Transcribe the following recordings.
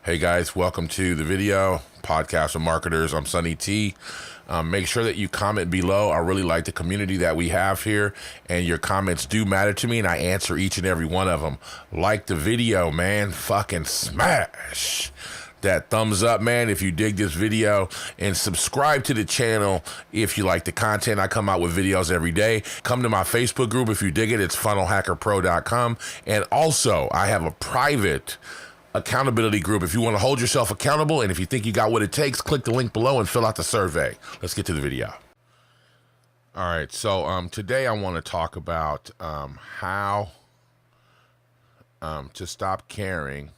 Hey guys, welcome to the video podcast of marketers. I'm Sunny T. Make sure that you comment below. I really like the community that we have here, and your comments do matter to me, and I answer each and every one of them. Like the video, man. Fucking smash that thumbs up, man, if you dig this video, and subscribe to the channel if you like the content. I come out with videos every day. Come to my Facebook group if you dig it. It's funnelhackerpro.com. And also, I have a private accountability group if you want to hold yourself accountable, and if you think you got what it takes, click the link below and fill out the survey. Let's get to the video. All right, so today I want to talk about how to stop caring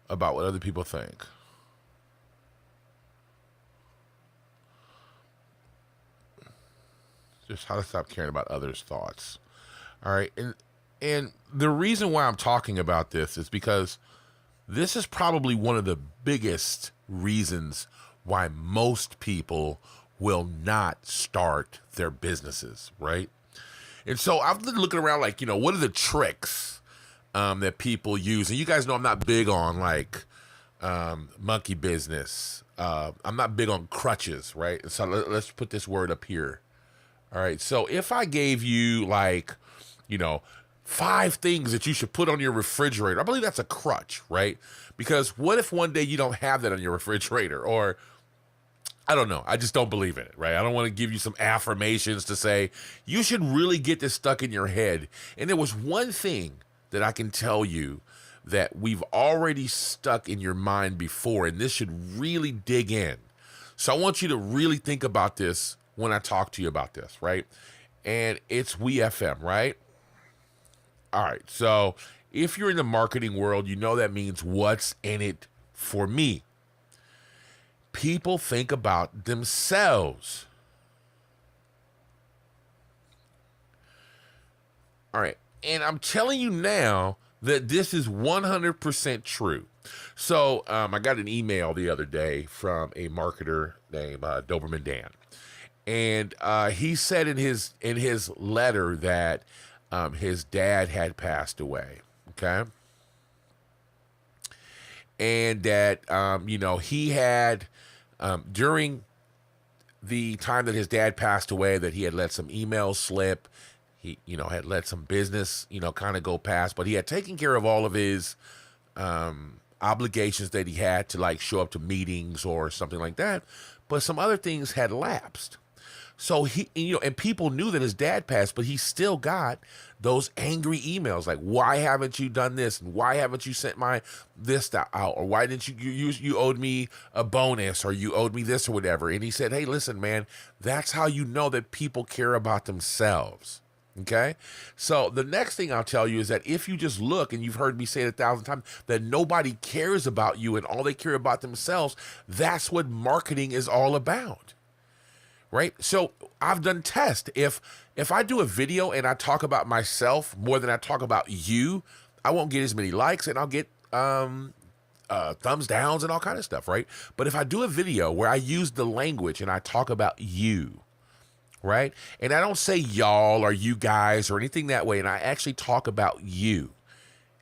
about what other people think. Just how to stop caring about others' thoughts. All right, and the reason why I'm talking about this is because this is probably one of the biggest reasons why most people will not start their businesses, right? And so I've been looking around like, what are the tricks that people use? And you guys know I'm not big on like monkey business. I'm not big on crutches, right? So let's put this word up here. All right, so if I gave you like, 5 things that you should put on your refrigerator, I believe that's a crutch, right? Because what if one day you don't have that on your refrigerator? Or, I don't know, I just don't believe in it, right? I don't want to give you some affirmations to say, you should really get this stuck in your head. And there was one thing that I can tell you that we've already stuck in your mind before, and this should really dig in. So I want you to really think about this when I talk to you about this, right? And it's WeFM, right? All right, so if you're in the marketing world, you know that means what's in it for me. People think about themselves. All right, and I'm telling you now that this is 100% true. So I got an email the other day from a marketer named Doberman Dan. And he said in his letter that his dad had passed away, okay? And that, he had, during the time that his dad passed away, that he had let some emails slip. He, had let some business, kind of go past. But he had taken care of all of his obligations that he had to, like, show up to meetings or something like that. But some other things had lapsed. So he, and people knew that his dad passed, but he still got those angry emails like, why haven't you done this? And why haven't you sent my this out? Or why didn't you owed me a bonus, or you owed me this or whatever. And he said, hey, listen, man, that's how you know that people care about themselves. Okay. So the next thing I'll tell you is that if you just look, and you've heard me say it 1,000 times, that nobody cares about you and all they care about themselves, that's what marketing is all about. Right? So I've done tests. If I do a video and I talk about myself more than I talk about you, I won't get as many likes, and I'll get thumbs downs and all kind of stuff, right? But if I do a video where I use the language and I talk about you, right? And I don't say y'all or you guys or anything that way, and I actually talk about you,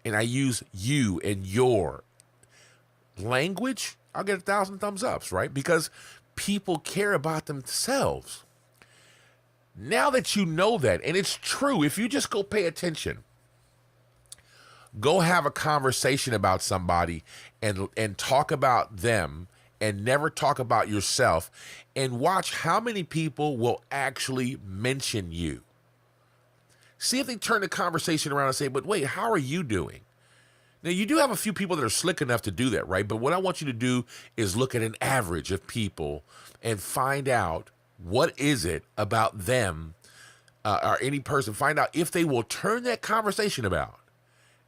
and I use you and your language, I'll get 1,000 thumbs ups, right? Because people care about themselves. Now that you know that, and it's true, if you just go pay attention, go have a conversation about somebody and talk about them and never talk about yourself, and watch how many people will actually mention you. See if they turn the conversation around and say, but wait, how are you doing? Now, you do have a few people that are slick enough to do that, right? But what I want you to do is look at an average of people and find out what is it about them or any person. Find out if they will turn that conversation about.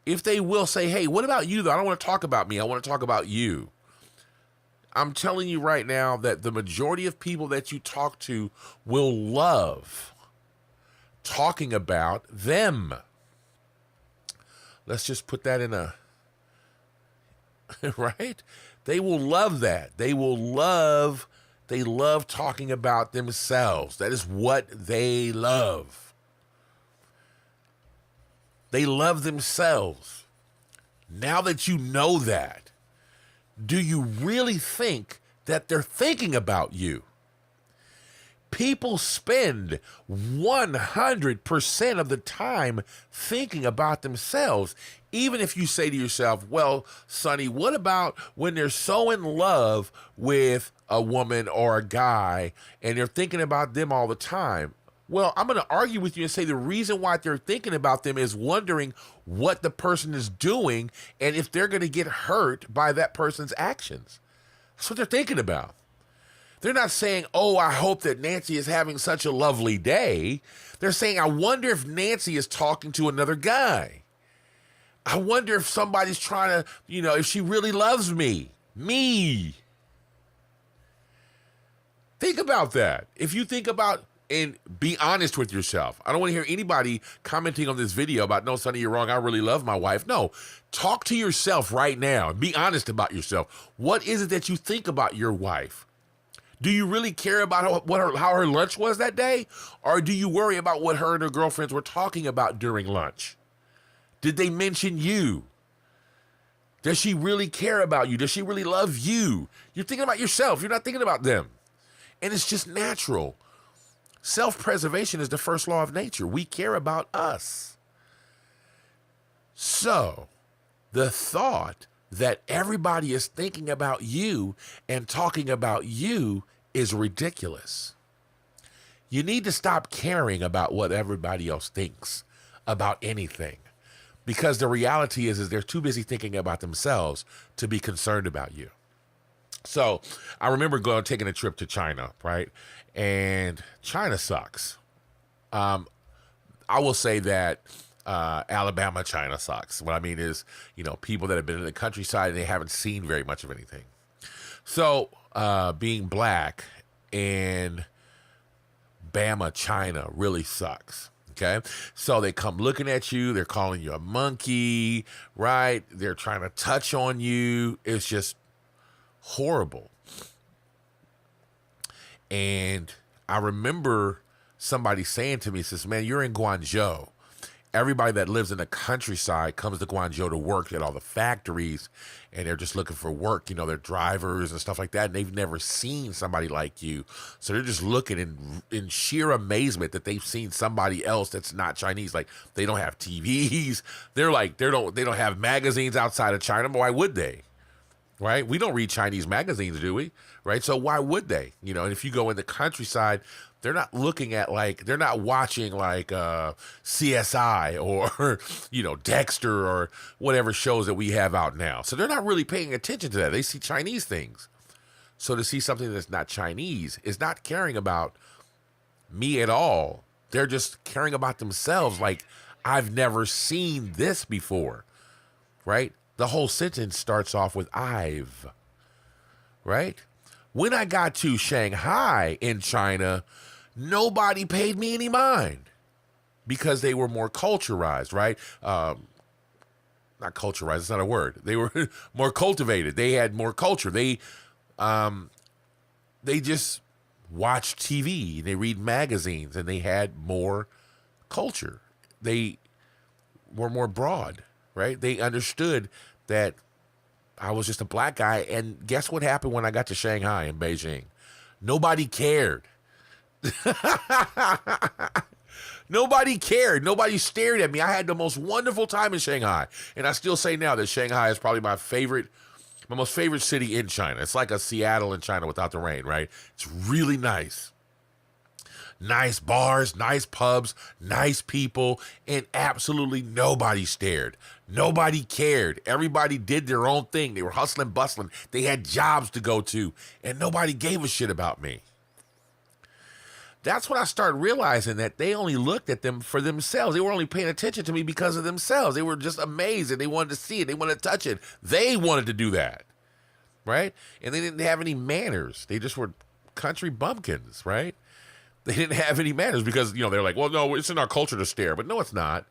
If they will say, hey, what about you, though? I don't want to talk about me. I want to talk about you. I'm telling you right now that the majority of people that you talk to will love talking about them. Let's just put that in a... right? They will love that. They love talking about themselves. That is what they love. They love themselves. Now that you know that, do you really think that they're thinking about you? People spend 100% of the time thinking about themselves. Even if you say to yourself, well, Sonny, what about when they're so in love with a woman or a guy and they're thinking about them all the time? Well, I'm going to argue with you and say the reason why they're thinking about them is wondering what the person is doing and if they're going to get hurt by that person's actions. That's what they're thinking about. They're not saying, oh, I hope that Nancy is having such a lovely day. They're saying, I wonder if Nancy is talking to another guy. I wonder if somebody's trying to, if she really loves me. Me. Think about that. If you think about and be honest with yourself. I don't want to hear anybody commenting on this video about, no, Sonny, you're wrong. I really love my wife. No, talk to yourself right now and be honest about yourself. What is it that you think about your wife? Do you really care about how her lunch was that day? Or do you worry about what her and her girlfriends were talking about during lunch? Did they mention you? Does she really care about you? Does she really love you? You're thinking about yourself. You're not thinking about them. And it's just natural. Self-preservation is the first law of nature. We care about us. So, the thought that everybody is thinking about you and talking about you is ridiculous. You need to stop caring about what everybody else thinks about anything. Because the reality is they're too busy thinking about themselves to be concerned about you. So I remember taking a trip to China, right? And China sucks. I will say that Alabama, China sucks. What I mean is, people that have been in the countryside and they haven't seen very much of anything. So being black in Bama, China really sucks. Okay, so they come looking at you. They're calling you a monkey, right? They're trying to touch on you. It's just horrible. And I remember somebody saying to me, says, man, you're in Guangzhou. Everybody that lives in the countryside comes to Guangzhou to work at all the factories, and they're just looking for work. They're drivers and stuff like that, and they've never seen somebody like you. So they're just looking in sheer amazement that they've seen somebody else that's not Chinese. Like, they don't have TVs. They're like, they don't have magazines outside of China. But why would they? Right? We don't read Chinese magazines, do we? Right? So why would they? And if you go in the countryside, they're not looking at they're not watching CSI or, Dexter or whatever shows that we have out now. So they're not really paying attention to that. They see Chinese things. So to see something that's not Chinese is not caring about me at all. They're just caring about themselves. Like, I've never seen this before, right? The whole sentence starts off with I've, right? When I got to Shanghai in China, nobody paid me any mind because they were more culturized, right? Not culturized, it's not a word. They were more cultivated. They had more culture. They just watched TV, they read magazines, and they had more culture. They were more broad, right? They understood that I was just a black guy. And guess what happened when I got to Shanghai and Beijing? Nobody cared. Nobody cared. Nobody stared at me. I had the most wonderful time in Shanghai. And I still say now that Shanghai is probably my most favorite city in China. It's like a Seattle in China without the rain, right? It's really nice. Nice bars, nice pubs, nice people, and absolutely nobody stared. Nobody cared. Everybody did their own thing. They were hustling, bustling. They had jobs to go to, and nobody gave a shit about me. That's when I started realizing that they only looked at them for themselves. They were only paying attention to me because of themselves. They were just amazed and they wanted to see it. They wanted to touch it. They wanted to do that, right? And they didn't have any manners. They just were country bumpkins, right? They didn't have any manners because, they're like, well, no, it's in our culture to stare. But no, it's not.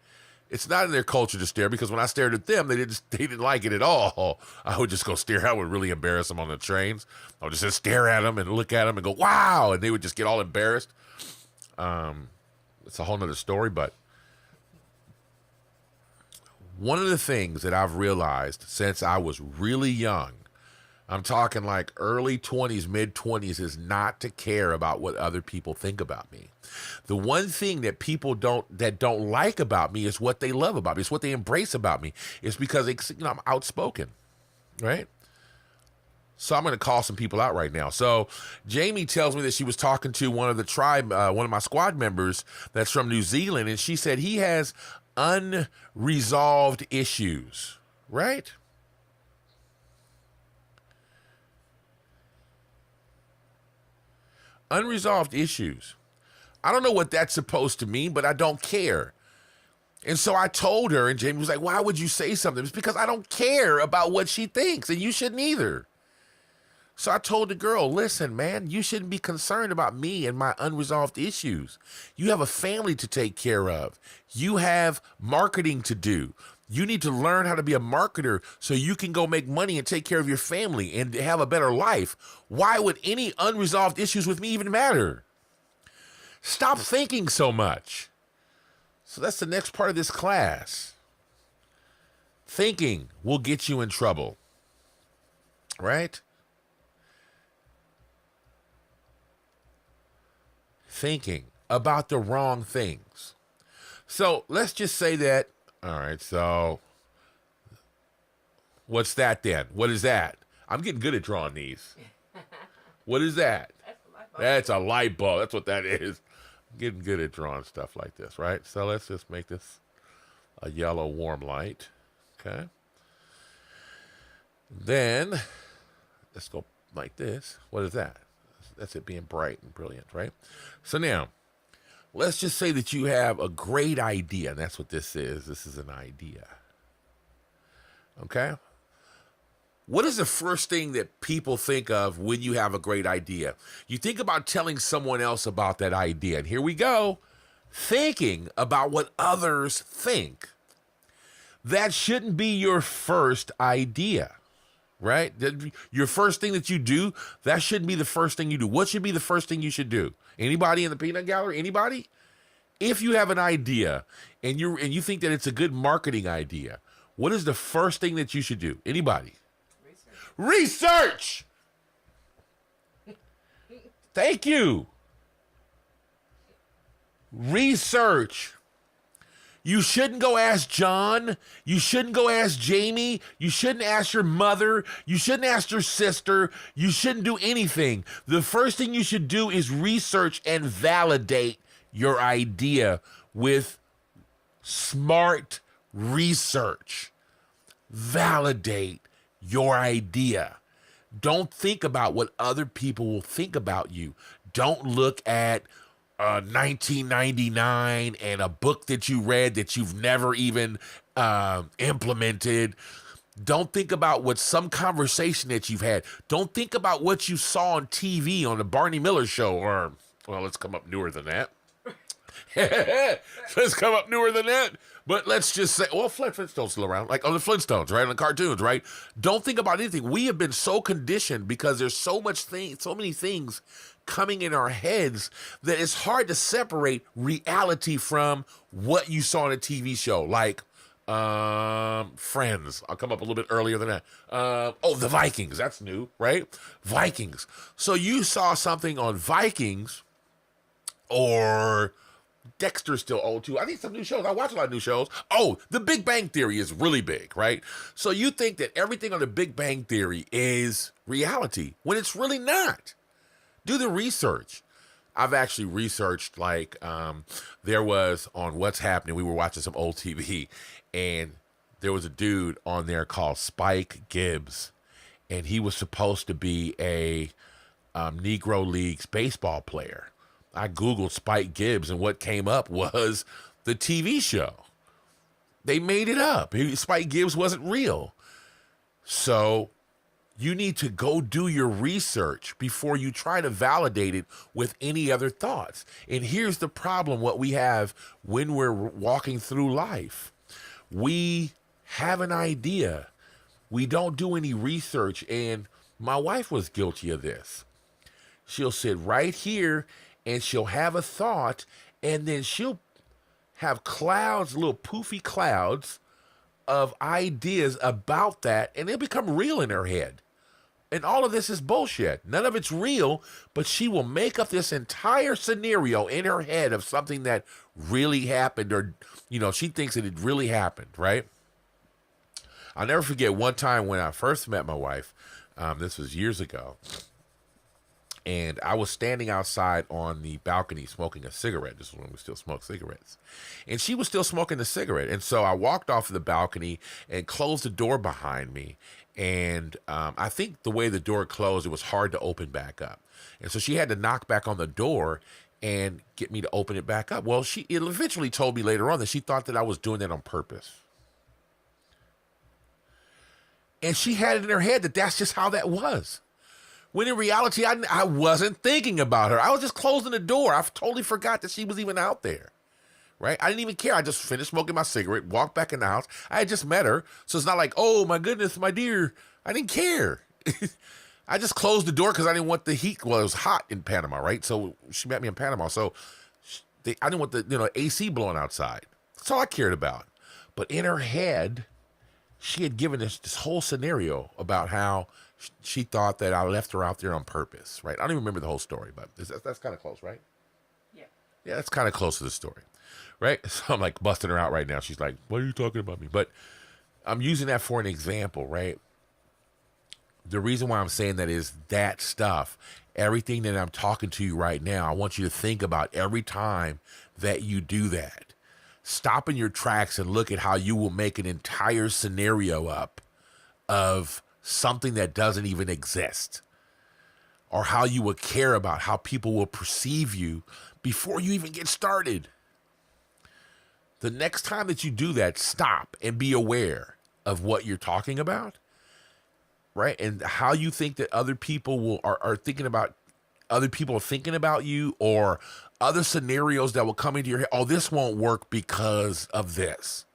It's not in their culture to stare because when I stared at them, they didn't like it at all. I would just go stare. I would really embarrass them on the trains. I would just stare at them and look at them and go, wow. And they would just get all embarrassed. It's a whole nother story. But One of the things that I've realized since I was really young, I'm talking like early 20s, mid 20s, is not to care about what other people think about me. The one thing that people don't like about me is what they love about me. It's what they embrace about me. It's because I'm outspoken, right? So I'm going to call some people out right now. So Jamie tells me that she was talking to one of the tribe, one of my squad members that's from New Zealand, and she said he has unresolved issues, right? Unresolved issues. I don't know what that's supposed to mean, but I don't care. And so I told her, and Jamie was like, why would you say something? It's because I don't care about what she thinks, and you shouldn't either. So I told the girl, listen, man, you shouldn't be concerned about me and my unresolved issues. You have a family to take care of. You have marketing to do. You need to learn how to be a marketer so you can go make money and take care of your family and have a better life. Why would any unresolved issues with me even matter? Stop thinking so much. So that's the next part of this class. Thinking will get you in trouble, right? Thinking about the wrong things. So let's just say that, all right, so what's that then? What is that? I'm getting good at drawing these. What is that? That's a light bulb. That's what that is. I'm getting good at drawing stuff like this, right? So let's just make this a yellow warm light, okay? Then let's go like this. What is that? That's it being bright and brilliant, right? So now, let's just say that you have a great idea, and that's what this is. This is an idea. Okay? What is the first thing that people think of when you have a great idea? You think about telling someone else about that idea. And here we go. Thinking about what others think. That shouldn't be your first idea. Right? Your first thing that you do, that shouldn't be the first thing you do. What should be the first thing you should do? Anybody in the peanut gallery? Anybody? If you have an idea and you think that it's a good marketing idea, what is the first thing that you should do? Anybody? Research! Thank you. Research. You shouldn't go ask John. You shouldn't go ask Jamie. You shouldn't ask your mother. You shouldn't ask your sister. You shouldn't do anything. The first thing you should do is research and validate your idea with smart research. Validate your idea. Don't think about what other people will think about you. Don't look at 1999 and a book that you read that you've never even implemented. Don't think about what some conversation that you've had. Don't think about what you saw on TV on the Barney Miller show, or, well, let's come up newer than that. Let's come up newer than that. But let's just say, well, Flintstones still around, like on the Flintstones, right? On the cartoons, right? Don't think about anything. We have been so conditioned because there's so many things coming in our heads that it's hard to separate reality from what you saw on a TV show, like Friends. I'll come up a little bit earlier than that. The Vikings. That's new, right? Vikings. So you saw something on Vikings, or Dexter's still old too. I think some new shows. I watch a lot of new shows. Oh, The Big Bang Theory is really big, right? So you think that everything on The Big Bang Theory is reality when it's really not. Do the research. I've actually researched, like, there was on What's Happening, we were watching some old TV, and there was a dude on there called Spike Gibbs, and he was supposed to be a Negro Leagues baseball player. I Googled Spike Gibbs, and what came up was the TV show. They made it up. Spike Gibbs wasn't real. So you need to go do your research before you try to validate it with any other thoughts. And here's the problem, what we have when we're walking through life. We have an idea. We don't do any research. And my wife was guilty of this. She'll sit right here and she'll have a thought, and then she'll have clouds, little poofy clouds of ideas about that, and they become real in her head. And all of this is bullshit. None of it's real, but she will make up this entire scenario in her head of something that really happened, or, she thinks that it really happened, right? I'll never forget one time when I first met my wife. This was years ago. And I was standing outside on the balcony smoking a cigarette. This is when we still smoked cigarettes. And she was still smoking the cigarette. And so I walked off of the balcony and closed the door behind me. And I think the way the door closed, it was hard to open back up. And so she had to knock back on the door and get me to open it back up. Well, it eventually told me later on that she thought that I was doing that on purpose. And she had it in her head that that's just how that was. When in reality, I wasn't thinking about her. I was just closing the door. I totally forgot that she was even out there, right? I didn't even care. I just finished smoking my cigarette, walked back in the house. I had just met her. So it's not like, oh, my goodness, my dear. I didn't care. I just closed the door because I didn't want the heat. Well, it was hot in Panama, right? So she met me in Panama. So I didn't want the AC blowing outside. That's all I cared about. But in her head, she had given us this whole scenario about how she thought that I left her out there on purpose, right? I don't even remember the whole story, but that's kind of close, right? Yeah. Yeah, that's kind of close to the story, right? So I'm like busting her out right now. She's like, what are you talking about me? But I'm using that for an example, right? The reason why I'm saying that is that stuff, everything that I'm talking to you right now, I want you to think about every time that you do that. Stop in your tracks and look at how you will make an entire scenario up of something that doesn't even exist, or how you would care about how people will perceive you before you even get started. The next time that you do that, stop and be aware of what you're talking about, right? And how you think that other people are thinking about, other people are thinking about you, or other scenarios that will come into your head. Oh, this won't work because of this.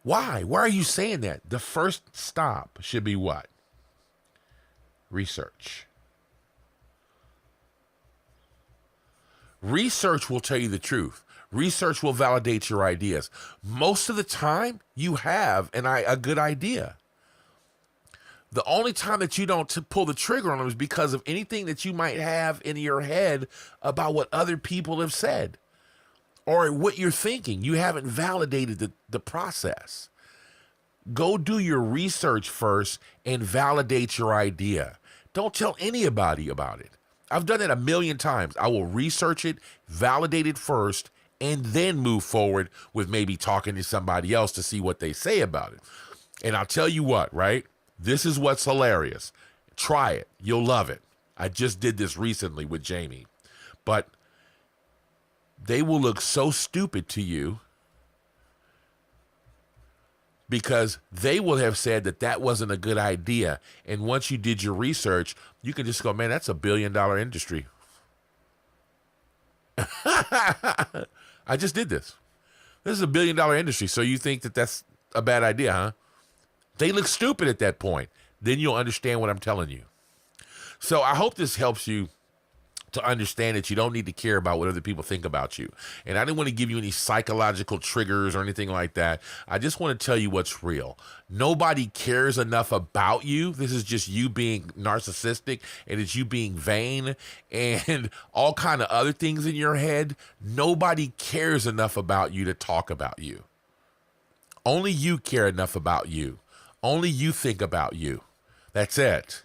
Why? Why are you saying that? The first stop should be what? Research. Research will tell you the truth. Research will validate your ideas. Most of the time, you have a good idea. The only time that you don't pull the trigger on them is because of anything that you might have in your head about what other people have said, or what you're thinking. You haven't validated the process. Go do your research first and validate your idea. Don't tell anybody about it. I've done that a million times. I will research it, validate it first, and then move forward with maybe talking to somebody else to see what they say about it. And I'll tell you what, right? This is what's hilarious. Try it. You'll love it. I just did this recently with Jamie. But they will look so stupid to you because they will have said that wasn't a good idea. And once you did your research, you can just go, man, that's $1 billion industry. I just did this. This is $1 billion industry. So you think that that's a bad idea, huh? They look stupid at that point. Then you'll understand what I'm telling you. So I hope this helps you to understand that you don't need to care about what other people think about you. And I didn't want to give you any psychological triggers or anything like that. I just want to tell you what's real. Nobody cares enough about you. This is just you being narcissistic, and it's you being vain and all kind of other things in your head. Nobody cares enough about you to talk about you. Only you care enough about you. Only you think about you. That's it.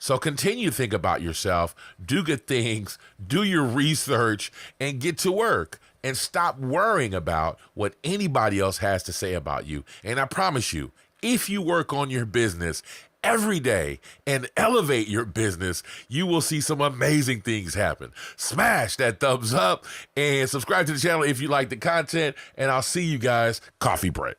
So continue to think about yourself, do good things, do your research, and get to work. And stop worrying about what anybody else has to say about you. And I promise you, if you work on your business every day and elevate your business, you will see some amazing things happen. Smash that thumbs up and subscribe to the channel if you like the content. And I'll see you guys. Coffee break.